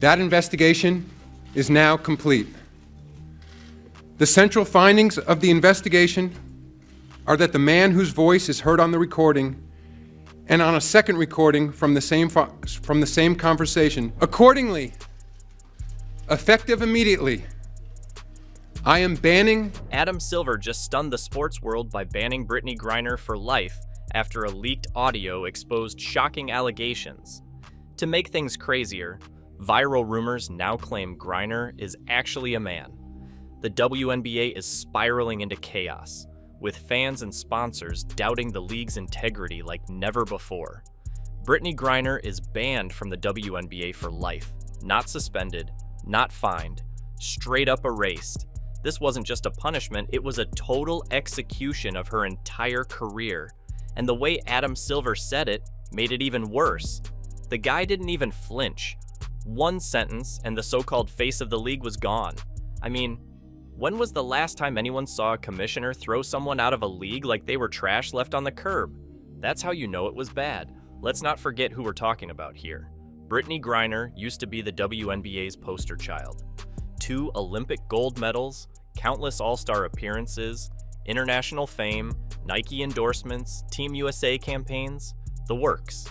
That investigation is now complete. The central findings of the investigation are that the man whose voice is heard on the recording and on a second recording from the same conversation, accordingly, effective immediately, I am banning... Adam Silver just stunned the sports world by banning Brittney Griner for life after a leaked audio exposed shocking allegations. To make things crazier, viral rumors now claim Griner is actually a man. The WNBA is spiraling into chaos, with fans and sponsors doubting the league's integrity like never before. Brittney Griner is banned from the WNBA for life, not suspended, not fined, straight up erased. This wasn't just a punishment, it was a total execution of her entire career. And the way Adam Silver said it made it even worse. The guy didn't even flinch. One sentence and the so-called face of the league was gone. I mean, when was the last time anyone saw a commissioner throw someone out of a league like they were trash left on the curb? That's how you know it was bad. Let's not forget who we're talking about here. Brittney Griner used to be the WNBA's poster child. 2 Olympic gold medals, countless all-star appearances, international fame, Nike endorsements, Team USA campaigns, the works.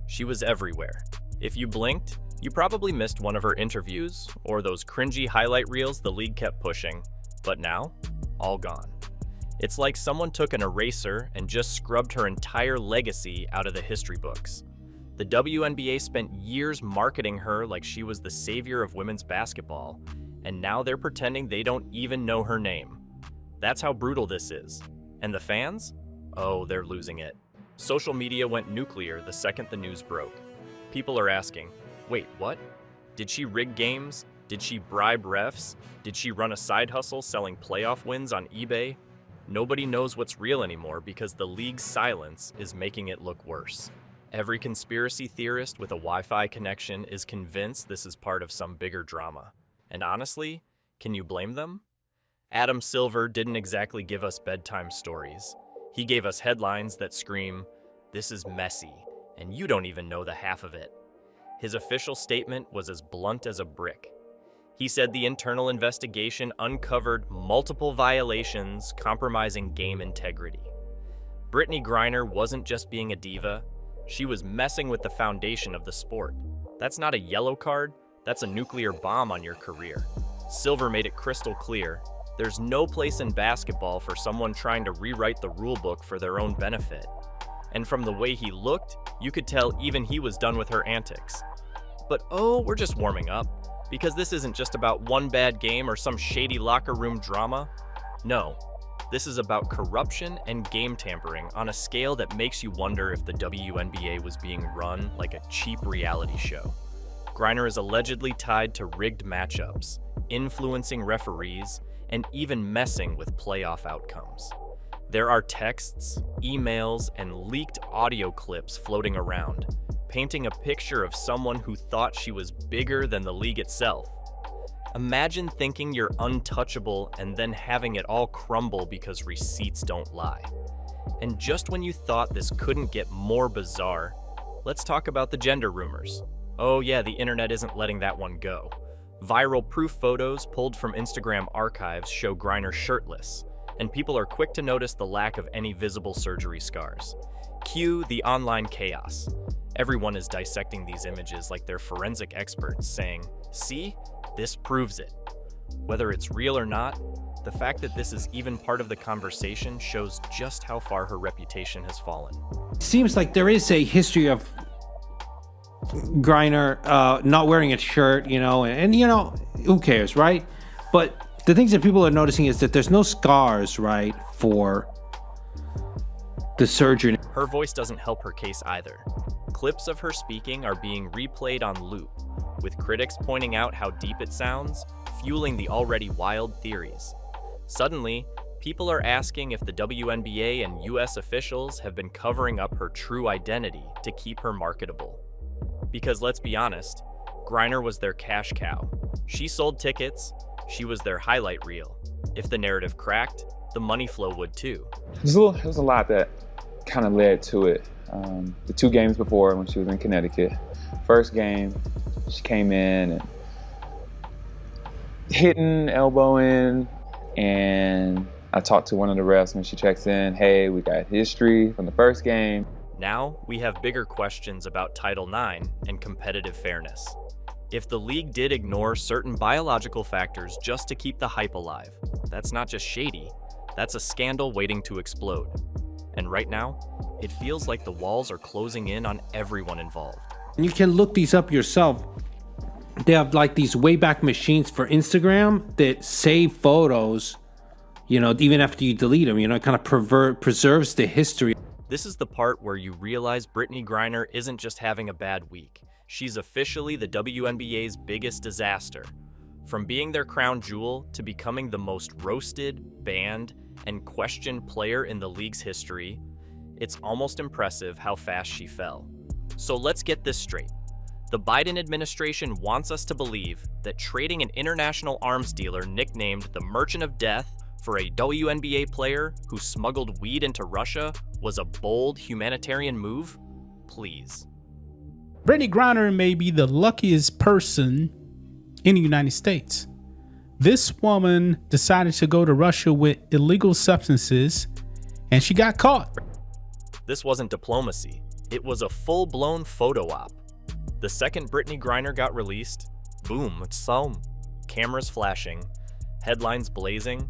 She was everywhere. If you blinked, you probably missed one of her interviews or those cringy highlight reels the league kept pushing. But now, all gone. It's like someone took an eraser and just scrubbed her entire legacy out of the history books. The WNBA spent years marketing her like she was the savior of women's basketball, and now they're pretending they don't even know her name. That's how brutal this is. And the fans? Oh, they're losing it. Social media went nuclear the second the news broke. People are asking, wait, what? Did she rig games? Did she bribe refs? Did she run a side hustle selling playoff wins on eBay? Nobody knows what's real anymore because the league's silence is making it look worse. Every conspiracy theorist with a Wi-Fi connection is convinced this is part of some bigger drama. And honestly, can you blame them? Adam Silver didn't exactly give us bedtime stories. He gave us headlines that scream, "This is messy, and you don't even know the half of it." His official statement was as blunt as a brick. He said the internal investigation uncovered multiple violations compromising game integrity. Brittney Griner wasn't just being a diva, she was messing with the foundation of the sport. That's not a yellow card, that's a nuclear bomb on your career. Silver made it crystal clear, there's no place in basketball for someone trying to rewrite the rulebook for their own benefit. And from the way he looked, you could tell even he was done with her antics. But oh, we're just warming up. Because this isn't just about one bad game or some shady locker room drama. No, this is about corruption and game tampering on a scale that makes you wonder if the WNBA was being run like a cheap reality show. Griner is allegedly tied to rigged matchups, influencing referees, and even messing with playoff outcomes. There are texts, emails, and leaked audio clips floating around, painting a picture of someone who thought she was bigger than the league itself. Imagine thinking you're untouchable and then having it all crumble because receipts don't lie. And just when you thought this couldn't get more bizarre, let's talk about the gender rumors. Oh yeah, the internet isn't letting that one go. Viral proof photos pulled from Instagram archives show Griner shirtless, and people are quick to notice the lack of any visible surgery scars. Cue the online chaos. Everyone is dissecting these images like they're forensic experts, saying, "See? This proves it." Whether it's real or not, the fact that this is even part of the conversation shows just how far her reputation has fallen. It seems like there is a history of Griner not wearing a shirt, and who cares, right? But the things that people are noticing is that there's no scars, right, for the surgery. Her voice doesn't help her case either. Clips of her speaking are being replayed on loop, with critics pointing out how deep it sounds, fueling the already wild theories. Suddenly, people are asking if the WNBA and US officials have been covering up her true identity to keep her marketable. Because let's be honest, Griner was their cash cow. She sold tickets, she was their highlight reel. If the narrative cracked, the money flow would too. There's a lot that kind of led to it. The 2 games before when she was in Connecticut. First game, she came in and hitting, elbowing, and I talked to one of the refs when she checks in. Hey, we got history from the first game. Now, we have bigger questions about Title IX and competitive fairness. If the league did ignore certain biological factors just to keep the hype alive, that's not just shady, that's a scandal waiting to explode. And right now, it feels like the walls are closing in on everyone involved. And you can look these up yourself. They have like these Wayback Machines for Instagram that save photos, you know, even after you delete them, you know, it kind of preserves the history. This is the part where you realize Brittney Griner isn't just having a bad week. She's officially the WNBA's biggest disaster. From being their crown jewel to becoming the most roasted, banned, and questioned player in the league's history, it's almost impressive how fast she fell. So let's get this straight. The Biden administration wants us to believe that trading an international arms dealer nicknamed the Merchant of Death for a WNBA player who smuggled weed into Russia was a bold humanitarian move? Please. Brittney Griner may be the luckiest person in the United States. This woman decided to go to Russia with illegal substances, and she got caught. This wasn't diplomacy. It was a full-blown photo op. The second Brittney Griner got released, boom, it's home. Cameras flashing, headlines blazing,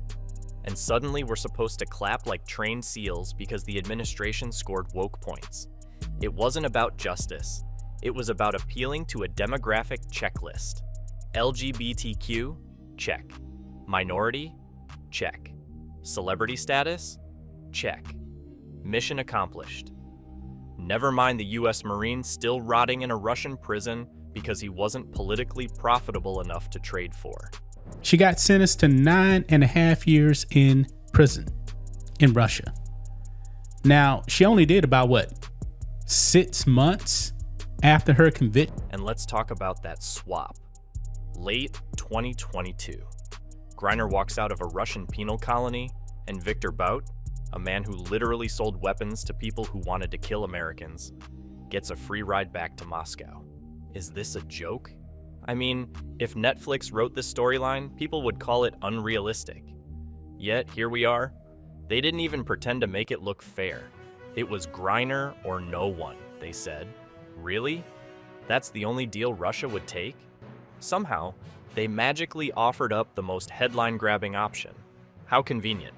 and suddenly we're supposed to clap like trained seals because the administration scored woke points. It wasn't about justice. It was about appealing to a demographic checklist. LGBTQ? Check. Minority? Check. Celebrity status? Check. Mission accomplished. Never mind the US Marine still rotting in a Russian prison because he wasn't politically profitable enough to trade for. She got sentenced to 9.5 years in prison in Russia. Now, she only did about 6 months after her conviction. And let's talk about that swap. Late 2022. Griner walks out of a Russian penal colony, and Victor Bout, a man who literally sold weapons to people who wanted to kill Americans, gets a free ride back to Moscow. Is this a joke? I mean, if Netflix wrote this storyline, people would call it unrealistic. Yet, here we are. They didn't even pretend to make it look fair. It was Griner or no one, they said. Really? That's the only deal Russia would take? Somehow, they magically offered up the most headline-grabbing option. How convenient.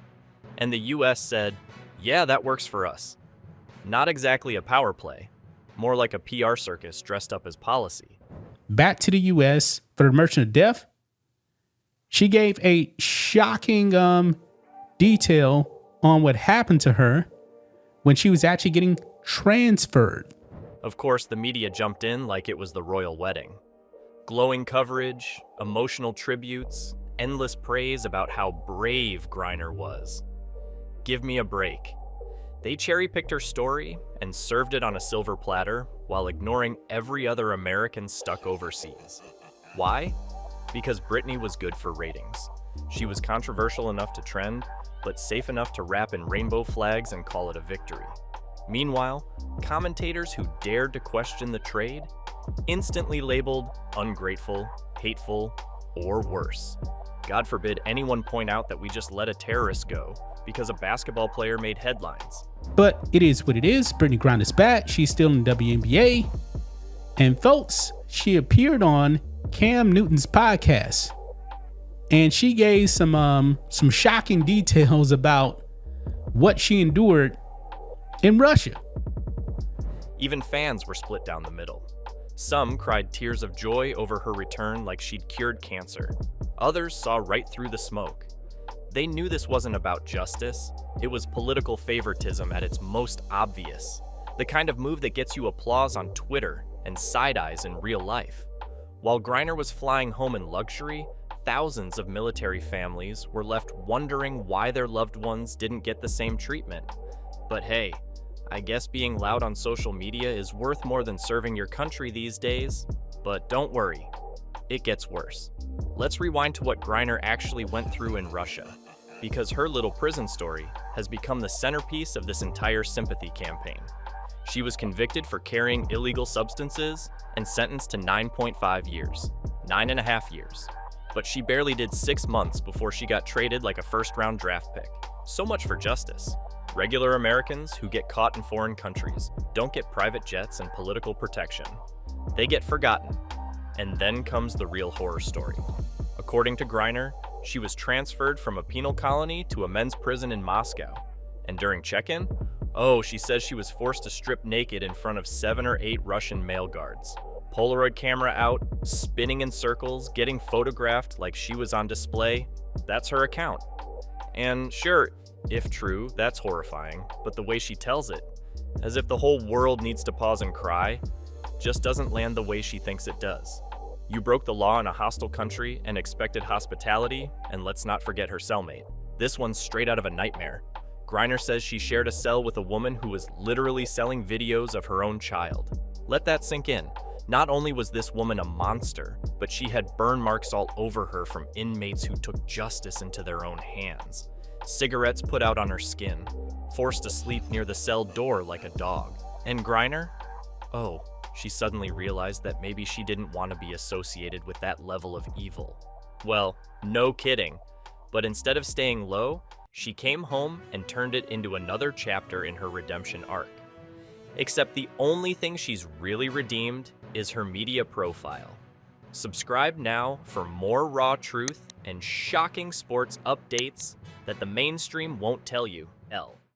And the US said, yeah, that works for us. Not exactly a power play, more like a PR circus dressed up as policy. Back to the US for the Merchant of Death. She gave a shocking detail on what happened to her when she was actually getting transferred. Of course, the media jumped in like it was the royal wedding. Glowing coverage, emotional tributes, endless praise about how brave Griner was. Give me a break. They cherry-picked her story and served it on a silver platter while ignoring every other American stuck overseas. Why? Because Brittney was good for ratings. She was controversial enough to trend, but safe enough to wrap in rainbow flags and call it a victory. Meanwhile, commentators who dared to question the trade instantly labeled ungrateful, hateful, or worse. God forbid anyone point out that we just let a terrorist go because a basketball player made headlines. But it is what it is. Brittney Griner's back. She's still in the WNBA. And folks, she appeared on Cam Newton's podcast. And she gave some shocking details about what she endured in Russia. Even fans were split down the middle. Some cried tears of joy over her return like she'd cured cancer. Others saw right through the smoke. They knew this wasn't about justice. It was political favoritism at its most obvious. The kind of move that gets you applause on Twitter and side eyes in real life. While Griner was flying home in luxury, thousands of military families were left wondering why their loved ones didn't get the same treatment. But hey, I guess being loud on social media is worth more than serving your country these days. But don't worry, it gets worse. Let's rewind to what Griner actually went through in Russia, because her little prison story has become the centerpiece of this entire sympathy campaign. She was convicted for carrying illegal substances and sentenced to 9.5 years, 9.5 years. But she barely did 6 months before she got traded like a first-round draft pick. So much for justice. Regular Americans who get caught in foreign countries don't get private jets and political protection. They get forgotten. And then comes the real horror story. According to Griner, she was transferred from a penal colony to a men's prison in Moscow. And during check-in, she says she was forced to strip naked in front of 7 or 8 Russian male guards. Polaroid camera out, spinning in circles, getting photographed like she was on display. That's her account. And sure, if true, that's horrifying, but the way she tells it, as if the whole world needs to pause and cry, just doesn't land the way she thinks it does. You broke the law in a hostile country and expected hospitality, and let's not forget her cellmate. This one's straight out of a nightmare. Griner says she shared a cell with a woman who was literally selling videos of her own child. Let that sink in. Not only was this woman a monster, but she had burn marks all over her from inmates who took justice into their own hands. Cigarettes put out on her skin, forced to sleep near the cell door like a dog. And Griner? She suddenly realized that maybe she didn't want to be associated with that level of evil. Well, no kidding. But instead of staying low, she came home and turned it into another chapter in her redemption arc. Except the only thing she's really redeemed is her media profile. Subscribe now for more raw truth and shocking sports updates that the mainstream won't tell you.